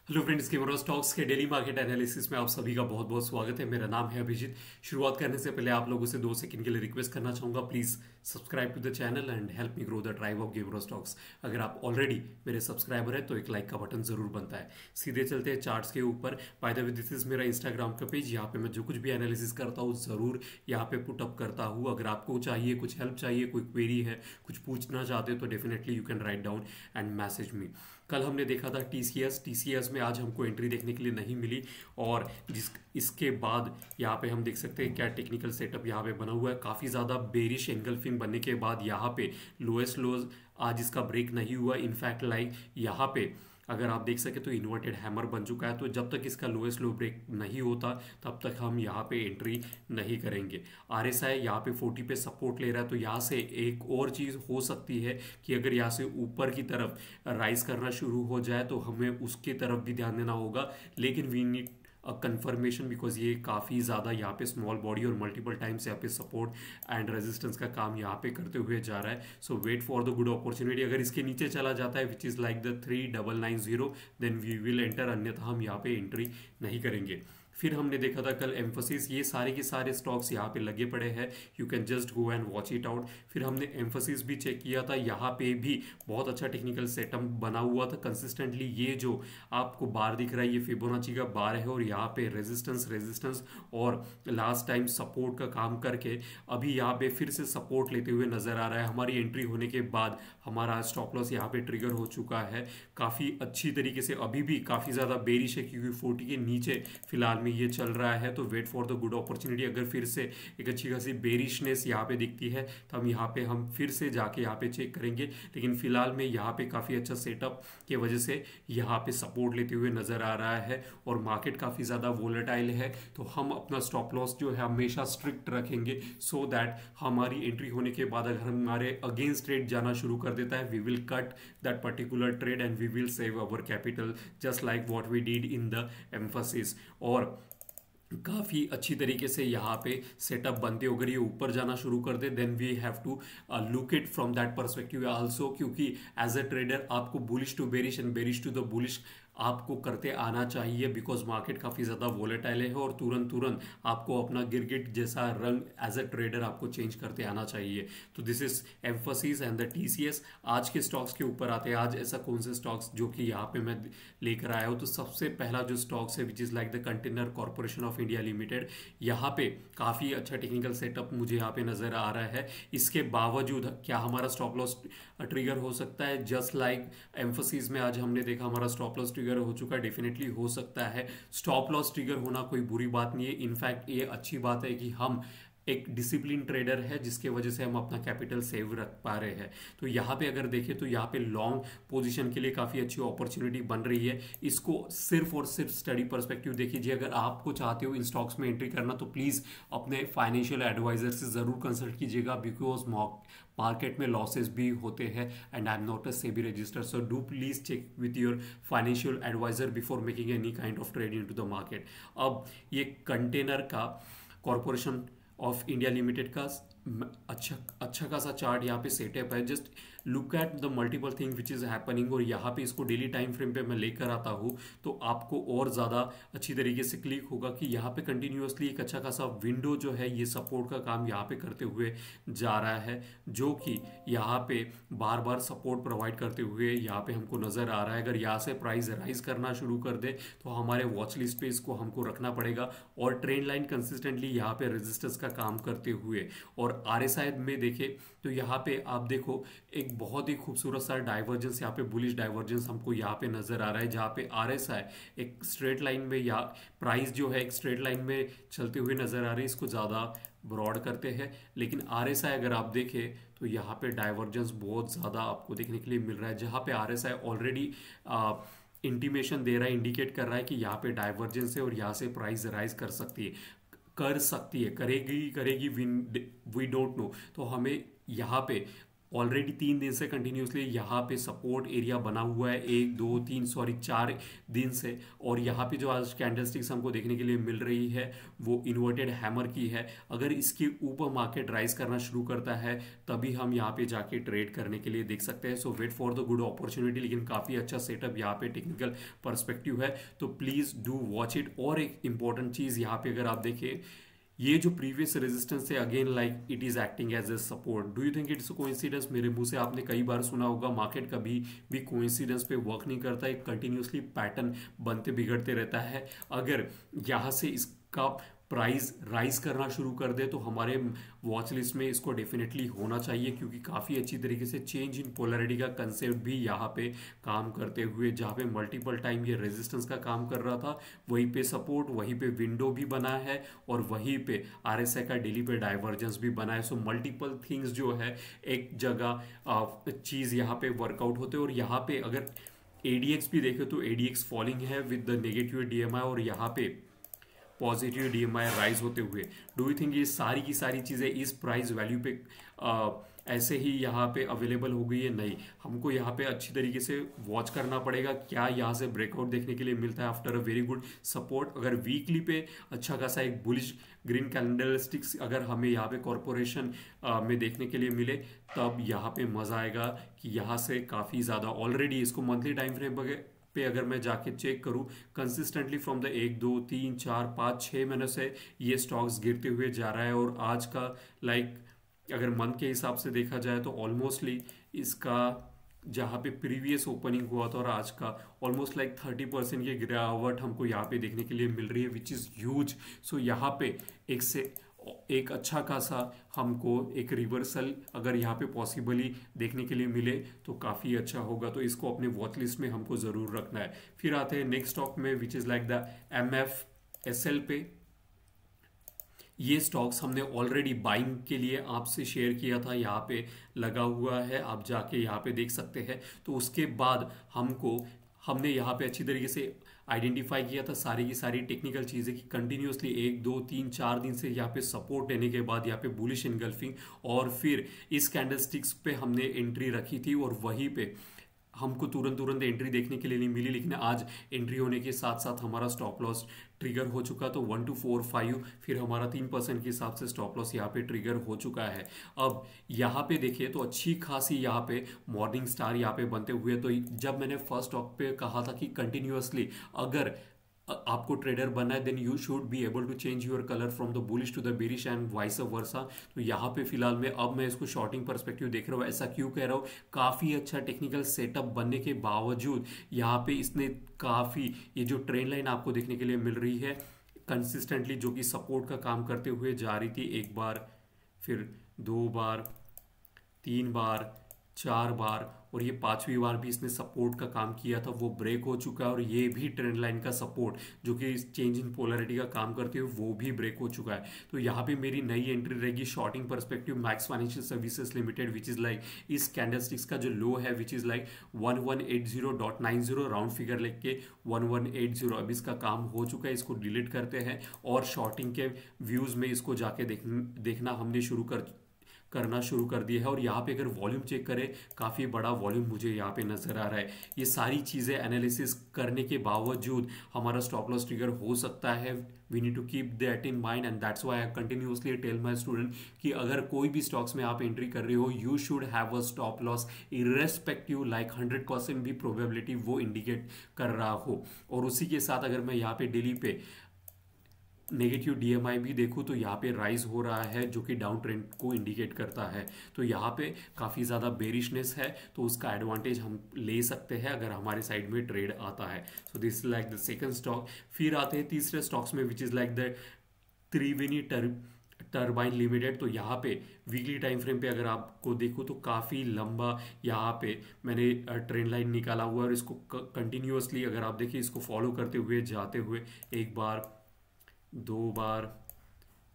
Hello friends, केमरो stocks के daily market analysis में आप सभी का बहुत बहुत स्वागत है। मेरा नाम है अभिजीत। शुरुआत करने से पहले आप लोगों से 2 सेकंड के लिए रिक्वेस्ट करना चाहूंगा, please subscribe to the channel and help me grow the tribe of gamers stocks. अगर आप ऑलरेडी मेरे सब्सक्राइबर है तो एक लाइक का बटन जरूर बनता है। सीधे चलते हैं चार्ट्स के ऊपर। By the way, this is मेरा इंस्टाग्राम का पेज। यहाँ पे मैं जो कुछ भी एनालिसिस करता हूँ जरूर यहाँ पे पुट अप करता हूँ। अगर आपको चाहिए, कुछ हेल्प चाहिए, कोई क्वेरी है, कुछ पूछना चाहते हो तो definitely you can write down and message me. कल हमने देखा था टीसीएस में आज हमको एंट्री देखने के लिए नहीं मिली, और जिस इसके बाद यहाँ पे हम देख सकते हैं क्या टेक्निकल सेटअप यहाँ पे बना हुआ है। काफ़ी ज़्यादा बेरिश एंगल्फिंग बनने के बाद यहाँ पे लोएस्ट लोज आज इसका ब्रेक नहीं हुआ। इनफैक्ट यहाँ पे अगर आप देख सके तो इन्वर्टेड हैमर बन चुका है। तो जब तक इसका लोएस्ट लो ब्रेक नहीं होता तब तक हम यहाँ पे एंट्री नहीं करेंगे। आरएसआई यहाँ पे 40 पे सपोर्ट ले रहा है, तो यहाँ से एक और चीज़ हो सकती है कि अगर यहाँ से ऊपर की तरफ राइज करना शुरू हो जाए तो हमें उसकी तरफ भी ध्यान देना होगा। लेकिन वी नीड कंफर्मेशन, बिकॉज ये काफ़ी ज़्यादा यहाँ पे स्मॉल बॉडी और मल्टीपल टाइम्स यहाँ पे सपोर्ट एंड रेजिस्टेंस का काम यहाँ पे करते हुए जा रहा है। So wait for the good opportunity. अगर इसके नीचे चला जाता है which is like the 3990, then we will enter, अन्यथा हम यहाँ पे एंट्री नहीं करेंगे। फिर हमने देखा था कल एम्फोसिस। ये सारे के सारे स्टॉक्स यहाँ पे लगे पड़े हैं, you can just go and watch it out. फिर हमने एम्फोसिस भी चेक किया था, यहाँ पे भी बहुत अच्छा टेक्निकल सेटअप बना हुआ था कंसिस्टेंटली। ये जो आपको बार दिख रहा है ये फिबोनाची का बार है, और यहाँ पे रेजिस्टेंस और लास्ट टाइम सपोर्ट का काम करके अभी यहाँ पे फिर से सपोर्ट लेते हुए नजर आ रहा है। हमारी एंट्री होने के बाद हमारा स्टॉप लॉस यहाँ पे ट्रिगर हो चुका है काफ़ी अच्छी तरीके से। अभी भी काफ़ी ज़्यादा बेरिश है क्योंकि 40 के नीचे फिलहाल में ये चल रहा है। तो wait for the good opportunity. अगर फिर से एक अच्छी खासी बेरिशनेस यहाँ पे दिखती है तो हम फिर से जाके यहाँ पे चेक करेंगे। लेकिन फिलहाल में यहाँ पे काफ़ी अच्छा सेटअप की वजह से यहाँ पे सपोर्ट लेते हुए नजर आ रहा है, और मार्केट काफ़ी ज़्यादा वोलेटाइल है। तो हम अपना स्टॉप लॉस जो है हमेशा स्ट्रिक्ट रखेंगे, सो दैट हमारी एंट्री होने के बाद अगर हमारे अगेंस्ट ट्रेड जाना शुरू कर देता है, we will cut that particular trade and we will save our capital just like what we did in the Mphasis. और काफ़ी अच्छी तरीके से यहाँ पे सेटअप बनते, अगर ये ऊपर जाना शुरू कर दे then we have to look it from that perspective also, क्योंकि एज अ ट्रेडर आपको bullish to bearish and bearish to the bullish आपको करते आना चाहिए, बिकॉज मार्केट काफ़ी ज़्यादा वोलेटाइल है, और तुरंत तुरंत आपको अपना गिरगिट जैसा रंग एज अ ट्रेडर आपको चेंज करते आना चाहिए। तो this is emphasis and the TCS. आज के स्टॉक्स के ऊपर आते हैं। आज ऐसा कौन से स्टॉक्स जो कि यहाँ पे मैं लेकर आया हूँ, तो सबसे पहला जो स्टॉक्स है which is like the container corporation of India limited. यहाँ पे काफ़ी अच्छा टेक्निकल सेटअप मुझे यहाँ पे नज़र आ रहा है। इसके बावजूद क्या हमारा स्टॉप लॉस ट्रिगर हो सकता है? जस्ट लाइक एम्फोसिस में आज हमने देखा हमारा स्टॉप लॉस ट्रिगर हो चुका है। डेफिनेटली हो सकता है। स्टॉप लॉस ट्रिगर होना कोई बुरी बात नहीं है, इनफैक्ट ये अच्छी बात है कि हम एक डिसिप्लिन ट्रेडर है जिसके वजह से हम अपना कैपिटल सेव रख पा रहे हैं। तो यहाँ पे अगर देखें तो यहाँ पे लॉन्ग पोजीशन के लिए काफ़ी अच्छी अपॉर्चुनिटी बन रही है। इसको सिर्फ और सिर्फ स्टडी पर्सपेक्टिव देखिए। अगर आपको चाहते हो इन स्टॉक्स में एंट्री करना तो प्लीज़ अपने फाइनेंशियल एडवाइजर से ज़रूर कंसल्ट कीजिएगा, बिकॉज मार्केट में लॉसेस भी होते हैं and I am not a SEBI register, so do please check with your financial advisor before making any kind of trade into the market. अब ये कंटेनर का कॉर्पोरेशन ऑफ इंडिया लिमिटेड का अच्छा खासा चार्ट यहाँ पे सेटअप है। Just look at the multiple thing which is happening, और यहाँ पे इसको डेली टाइम फ्रेम पे मैं लेकर आता हूँ तो आपको और ज़्यादा अच्छी तरीके से क्लिक होगा कि यहाँ पे कंटिन्यूअसली एक अच्छा खासा विंडो जो है ये सपोर्ट का काम यहाँ पे करते हुए जा रहा है, जो कि यहाँ पे बार बार सपोर्ट प्रोवाइड करते हुए यहाँ पे हमको नज़र आ रहा है। अगर यहाँ से प्राइस राइज करना शुरू कर दे तो हमारे वॉच लिस्ट पे इसको हमको रखना पड़ेगा, और ट्रेंड लाइन कंसिस्टेंटली यहाँ पे रेजिस्टेंस का काम करते हुए। और आरएसआई में देखें तो यहाँ पे आप देखो एक बहुत ही खूबसूरत सा डाइवर्जेंस, यहाँ पे बुलिश डाइवर्जेंस हमको यहाँ पे नजर आ रहा है, जहाँ पे आरएसआई एक स्ट्रेट लाइन में या प्राइस जो है एक स्ट्रेट लाइन में चलते हुए नजर आ रहे हैं। इसको ज़्यादा ब्रॉड करते हैं, लेकिन आरएसआई अगर आप देखें तो यहाँ पे डाइवर्जेंस बहुत ज़्यादा आपको देखने के लिए मिल रहा है, जहाँ पे आरएसआई ऑलरेडी इंटीमेशन दे रहा है, इंडिकेट कर रहा है कि यहाँ पे डाइवर्जेंस है और यहाँ से प्राइस राइज कर सकती है, करेगी वी डोंट नो। तो हमें यहाँ पे ऑलरेडी 3 दिन से कंटिन्यूसली यहाँ पे सपोर्ट एरिया बना हुआ है, 4 दिन से। और यहाँ पे जो आज कैंडलस्टिक्स हमको देखने के लिए मिल रही है वो इन्वर्टेड हैमर की है। अगर इसके ऊपर मार्केट राइज करना शुरू करता है तभी हम यहाँ पे जाके ट्रेड करने के लिए देख सकते हैं। So wait for the good opportunity. लेकिन काफ़ी अच्छा सेटअप यहाँ पे टेक्निकल पर्सपेक्टिव है, तो प्लीज़ डू वॉच इट। और एक इंपॉर्टेंट चीज़ यहाँ पे अगर आप देखें, ये जो प्रीवियस रेजिस्टेंस है again like it is acting as a support. Do you think it's coincidence? मेरे मुंह से आपने कई बार सुना होगा मार्केट कभी भी कोइंसिडेंस पे वर्क नहीं करता, एक कंटिन्यूसली पैटर्न बनते बिगड़ते रहता है। अगर यहाँ से इसका प्राइस राइज करना शुरू कर दे तो हमारे वॉच लिस्ट में इसको डेफिनेटली होना चाहिए, क्योंकि काफ़ी अच्छी तरीके से चेंज इन पोलैरिटी का कंसेप्ट भी यहाँ पे काम करते हुए, जहाँ पे मल्टीपल टाइम ये रेजिस्टेंस का काम कर रहा था, वहीं पे सपोर्ट, वहीं पे विंडो भी बना है और वहीं पे आरएसआई का डेली पे डाइवर्जेंस भी बना है। सो मल्टीपल थिंग्स जो है एक जगह चीज़ यहाँ पे वर्कआउट होते हैं। और यहाँ पे अगर एडीएक्स भी देखे तो एडीएक्स फॉलिंग है विद द नेगेटिव डीएमआई और यहाँ पे पॉजिटिव डीएमआई राइज होते हुए। डू यू थिंक ये सारी की सारी चीज़ें इस प्राइस वैल्यू पे ऐसे ही यहाँ पे अवेलेबल हो गई है? नहीं, हमको यहाँ पे अच्छी तरीके से वॉच करना पड़ेगा क्या यहाँ से ब्रेकआउट देखने के लिए मिलता है after a very good support. अगर वीकली पे अच्छा खासा एक बुलिश ग्रीन कैंडलस्टिक्स अगर हमें यहाँ पे कॉरपोरेशन में देखने के लिए मिले तब यहाँ पे मज़ा आएगा कि यहाँ से काफ़ी ज़्यादा ऑलरेडी इसको मंथली टाइम फ्रेम पे अगर मैं जाके चेक करूं कंसिस्टेंटली फ्रॉम द 1 2 3 4 5 6 महीनों से ये स्टॉक्स गिरते हुए जा रहा है। और आज का लाइक अगर मंथ के हिसाब से देखा जाए तो ऑलमोस्टली इसका जहाँ पे प्रीवियस ओपनिंग हुआ था और आज का ऑलमोस्ट लाइक 30% की गिरावट हमको यहाँ पे देखने के लिए मिल रही है, विच इज़ ह्यूज। सो यहाँ पे एक अच्छा खासा हमको एक रिवर्सल अगर यहाँ पे पॉसिबली देखने के लिए मिले तो काफ़ी अच्छा होगा, तो इसको अपने वॉच लिस्ट में हमको ज़रूर रखना है। फिर आते हैं नेक्स्ट स्टॉक में विच इज़ लाइक द MFSL पे। ये स्टॉक्स हमने ऑलरेडी बाइंग के लिए आपसे शेयर किया था, यहाँ पे लगा हुआ है, आप जाके यहाँ पे देख सकते हैं। तो उसके बाद हमने यहाँ पे अच्छी तरीके से आइडेंटिफाई किया था सारी की सारी टेक्निकल चीज़ें कि कंटिन्यूसली 1 2 3 4 दिन से यहाँ पे सपोर्ट लेने के बाद यहाँ पे बुलिश इनगल्फिंग और फिर इस कैंडलस्टिक्स पे हमने एंट्री रखी थी और वहीं पे हमको तुरंत एंट्री देखने के लिए नहीं मिली। लेकिन आज एंट्री होने के साथ साथ हमारा स्टॉप लॉस ट्रिगर हो चुका, तो 1245 फिर हमारा 3% के हिसाब से स्टॉप लॉस यहाँ पे ट्रिगर हो चुका है। अब यहाँ पे देखिए तो अच्छी खासी यहाँ पे मॉर्निंग स्टार यहाँ पे बनते हुए, तो जब मैंने फर्स्ट स्टॉक पे कहा था कि कंटिन्यूअसली अगर आपको ट्रेडर बनना है then you should be able to change your colour from the bullish to the bearish and vice versa. तो यहाँ पे फिलहाल में अब मैं इसको शॉर्टिंग परस्पेक्टिव देख रहा हूँ। ऐसा क्यों कह रहा हूँ? काफ़ी अच्छा टेक्निकल सेटअप बनने के बावजूद यहाँ पे इसने काफ़ी ये जो ट्रेंड लाइन आपको देखने के लिए मिल रही है कंसिस्टेंटली जो कि सपोर्ट का काम करते हुए जा रही थी, 1 बार फिर 2 बार 3 बार 4 बार और ये 5वीं बार भी इसने सपोर्ट का काम किया था, वो ब्रेक हो चुका है। और ये भी ट्रेंड लाइन का सपोर्ट जो कि चेंज इन पोलैरिटी का काम करते हुए वो भी ब्रेक हो चुका है। तो यहाँ पे मेरी नई एंट्री रहेगी shorting perspective Max Financial Services Limited which is like इस कैंडलस्टिक्स का जो लो है which is like 1180.90 round figure लेके 1180। अब इसका काम हो चुका है, इसको डिलीट करते हैं और शॉर्टिंग के व्यूज़ में इसको जाके देखना हमने करना शुरू कर दिया है। और यहाँ पे अगर वॉल्यूम चेक करें काफ़ी बड़ा वॉल्यूम मुझे यहाँ पे नज़र आ रहा है। ये सारी चीज़ें एनालिसिस करने के बावजूद हमारा स्टॉप लॉस ट्रिगर हो सकता है। We need to keep that in mind and that's why I continuously tell my student कि अगर कोई भी स्टॉक्स में आप एंट्री कर रहे हो you should have a stop loss irrespective like 100% भी प्रोबेबिलिटी वो इंडिकेट कर रहा हो। और उसी के साथ अगर मैं यहाँ पे डेली पे नेगेटिव डीएमआई भी देखूँ तो यहाँ पे राइज हो रहा है जो कि डाउन ट्रेंड को इंडिकेट करता है। तो यहाँ पे काफ़ी ज़्यादा बेरिशनेस है, तो उसका एडवांटेज हम ले सकते हैं अगर हमारे साइड में ट्रेड आता है। सो this is like the second stock. फिर आते हैं तीसरे स्टॉक्स में विच is like the Triveni turbine limited. तो यहाँ पे वीकली टाइम फ्रेम पे अगर आपको देखो तो काफ़ी लंबा यहाँ पे मैंने ट्रेंड लाइन निकाला हुआ है और इसको कंटिन्यूअसली अगर आप देखिए इसको फॉलो करते हुए जाते हुए 1 बार 2 बार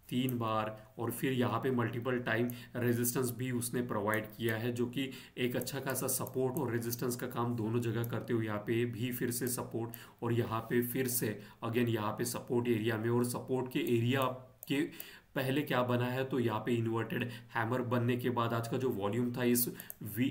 3 बार और फिर यहाँ पे मल्टीपल टाइम रेजिस्टेंस भी उसने प्रोवाइड किया है जो कि एक अच्छा खासा सपोर्ट और रेजिस्टेंस का काम दोनों जगह करते हुए यहाँ पे भी फिर से सपोर्ट और यहाँ पे फिर से अगेन यहाँ पे सपोर्ट एरिया में और सपोर्ट के एरिया के पहले क्या बना है, तो यहाँ पे इन्वर्टेड हैमर बनने के बाद आज का जो वॉल्यूम था इस वी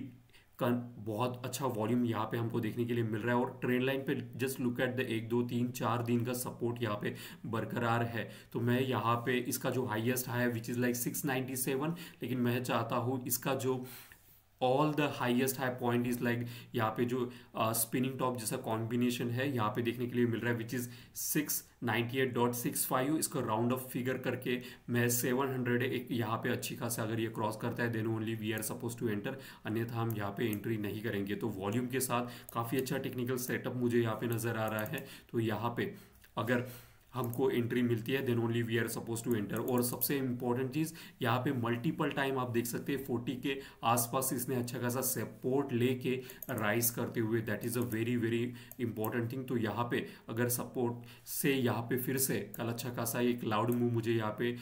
का बहुत अच्छा वॉल्यूम यहाँ पे हमको देखने के लिए मिल रहा है। और ट्रेंड लाइन पे जस्ट लुक एट द 1 2 3 4 दिन का सपोर्ट यहाँ पे बरकरार है। तो मैं यहाँ पे इसका जो हाईएस्ट हाई है विच इज़ लाइक 697, लेकिन मैं चाहता हूँ इसका जो all the highest high point is like यहाँ पे जो स्पिनिंग टॉप जैसा कॉम्बिनेशन है यहाँ पे देखने के लिए मिल रहा है विच इज 698.65। इसको राउंड ऑफ फिगर करके मैं 700 एक यहाँ पे अच्छी खासा अगर ये क्रॉस करता है then only we are suppose to enter, अन्यथा हम यहाँ पे एंट्री नहीं करेंगे। तो वॉल्यूम के साथ काफ़ी अच्छा टेक्निकल सेटअप मुझे यहाँ पे नज़र आ रहा है। तो यहाँ पे अगर हमको एंट्री मिलती है then only we are suppose to enter. और सबसे इंपॉर्टेंट चीज़ यहाँ पे मल्टीपल टाइम आप देख सकते हैं 40 के आसपास इसने अच्छा खासा सपोर्ट लेके राइज करते हुए, that is a very very important thing. तो यहाँ पे अगर सपोर्ट से यहाँ पे फिर से कल अच्छा खासा एक लाउड मूव मुझे यहाँ पे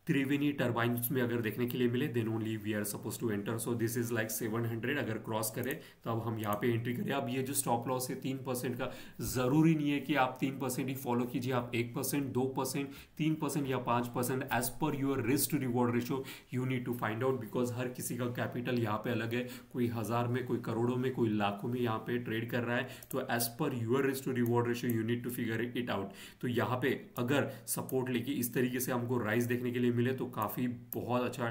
त्रिवेणी टर्बाइन्स में अगर देखने के लिए मिले then only we are suppose to enter. So this is like 700 अगर क्रॉस करें तब हम यहाँ पे एंट्री करें। अब ये जो स्टॉप लॉस है 3% का, ज़रूरी नहीं है कि आप 3% ही फॉलो कीजिए, आप 1% 2% 3% या 5% as per your risk to reward ratio you need to find out, because हर किसी का कैपिटल यहाँ पे अलग है, कोई हज़ार में, कोई करोड़ों में, कोई लाखों में यहाँ पे ट्रेड कर रहा है। तो as per your risk to reward ratio you need to figure it out. तो यहाँ पे अगर सपोर्ट लेके इस तरीके से हमको राइज देखने के लिए मिले तो काफ़ी बहुत अच्छा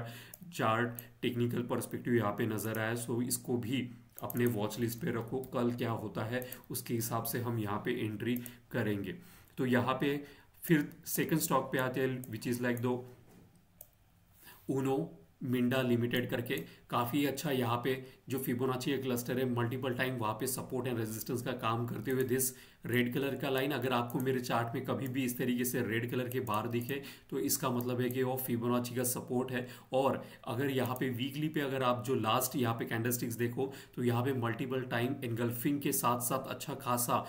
चार्ट टेक्निकल पर्सपेक्टिव यहाँ पे नज़र आया। सो इसको भी अपने वॉच लिस्ट पे रखो, कल क्या होता है उसके हिसाब से हम यहाँ पे एंट्री करेंगे। तो यहाँ पे फिर सेकंड स्टॉक पे आते हैं विच इज़ लाइक दो ऊनो मिंडा लिमिटेड करके। काफ़ी अच्छा यहाँ पे जो फिबोनाची क्लस्टर है मल्टीपल टाइम वहाँ पे सपोर्ट एंड रेजिस्टेंस का काम करते हुए दिस रेड कलर का लाइन, अगर आपको मेरे चार्ट में कभी भी इस तरीके से रेड कलर के बार दिखे तो इसका मतलब है कि वो फिबोनाची का सपोर्ट है। और अगर यहाँ पे वीकली पे अगर आप जो लास्ट यहाँ पे कैंडलस्टिक्स देखो तो यहाँ पे मल्टीपल टाइम एनगल्फिंग के साथ साथ अच्छा खासा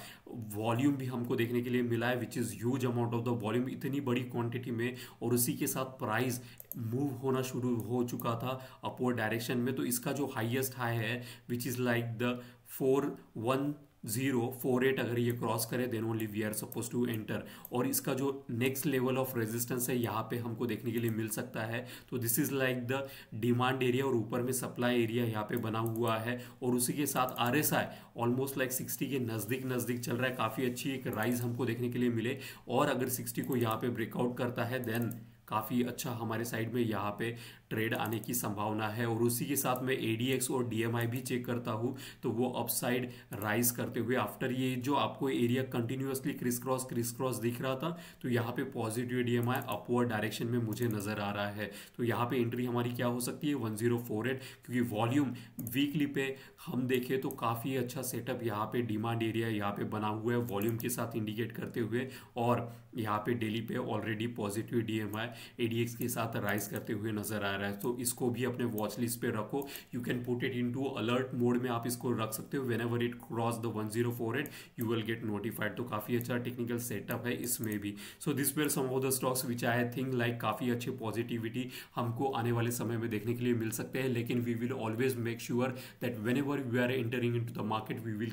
वॉल्यूम भी हमको देखने के लिए मिला है which is huge amount of the volume इतनी बड़ी क्वांटिटी में, और उसी के साथ प्राइस मूव होना शुरू हो चुका था अपवर्ड डायरेक्शन में। तो इसका जो हाईएस्ट हाई है विच इज़ लाइक द 41048 अगर ये क्रॉस करे then only we are suppose to enter. और इसका जो नेक्स्ट लेवल ऑफ रेजिस्टेंस है यहाँ पे हमको देखने के लिए मिल सकता है। तो this is like the demand area और ऊपर में सप्लाई एरिया यहाँ पे बना हुआ है, और उसी के साथ RSI ऑलमोस्ट लाइक 60 के नज़दीक नज़दीक चल रहा है। काफ़ी अच्छी एक राइज हमको देखने के लिए मिले, और अगर 60 को यहाँ पे ब्रेकआउट करता है देन काफ़ी अच्छा हमारे साइड में यहाँ पे ट्रेड आने की संभावना है। और उसी के साथ मैं ADX और DMI भी चेक करता हूँ तो वो अपसाइड राइज करते हुए आफ्टर ये जो आपको एरिया कंटिन्यूअसली क्रिस क्रॉस दिख रहा था, तो यहाँ पे पॉजिटिव DMI अपवर्ड डायरेक्शन में मुझे नज़र आ रहा है। तो यहाँ पे एंट्री हमारी क्या हो सकती है 1048, क्योंकि वॉल्यूम वीकली पे हम देखें तो काफ़ी अच्छा सेटअप यहाँ पे डिमांड एरिया यहाँ पे बना हुआ है वॉल्यूम के साथ इंडिकेट करते हुए, और यहाँ पे डेली पे ऑलरेडी पॉजिटिव DMI ADX के साथ राइज करते हुए नजर आ रहा है। तो इसको भी अपने वॉच लिस्ट पे रखो, you can put it into alert mode में आप इसको रख सकते हो। Whenever it cross the 1048 you will get notified. तो काफ़ी अच्छा टेक्निकल सेटअप है इसमें भी। So this were some of the stocks which I think like काफ़ी अच्छे पॉजिटिविटी हमको आने वाले समय में देखने के लिए मिल सकते हैं, लेकिन we will always make sure that whenever we are entering into the market we will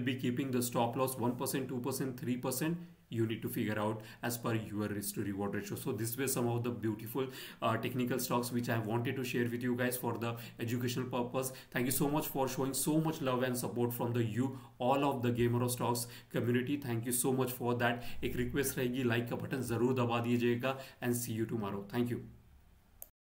be keeping the stop loss 1% 2% 3%. You need to figure out as per your risk to reward ratio. So this were some of the beautiful technical stocks which I wanted to share with you guys for the educational purpose. Thank you so much for showing so much love and support from the all of the Gamer of Stocks community. Thank you so much for that. एक request रहेगी, like का button जरूर दबा दीजिएगा, and see you tomorrow. Thank you.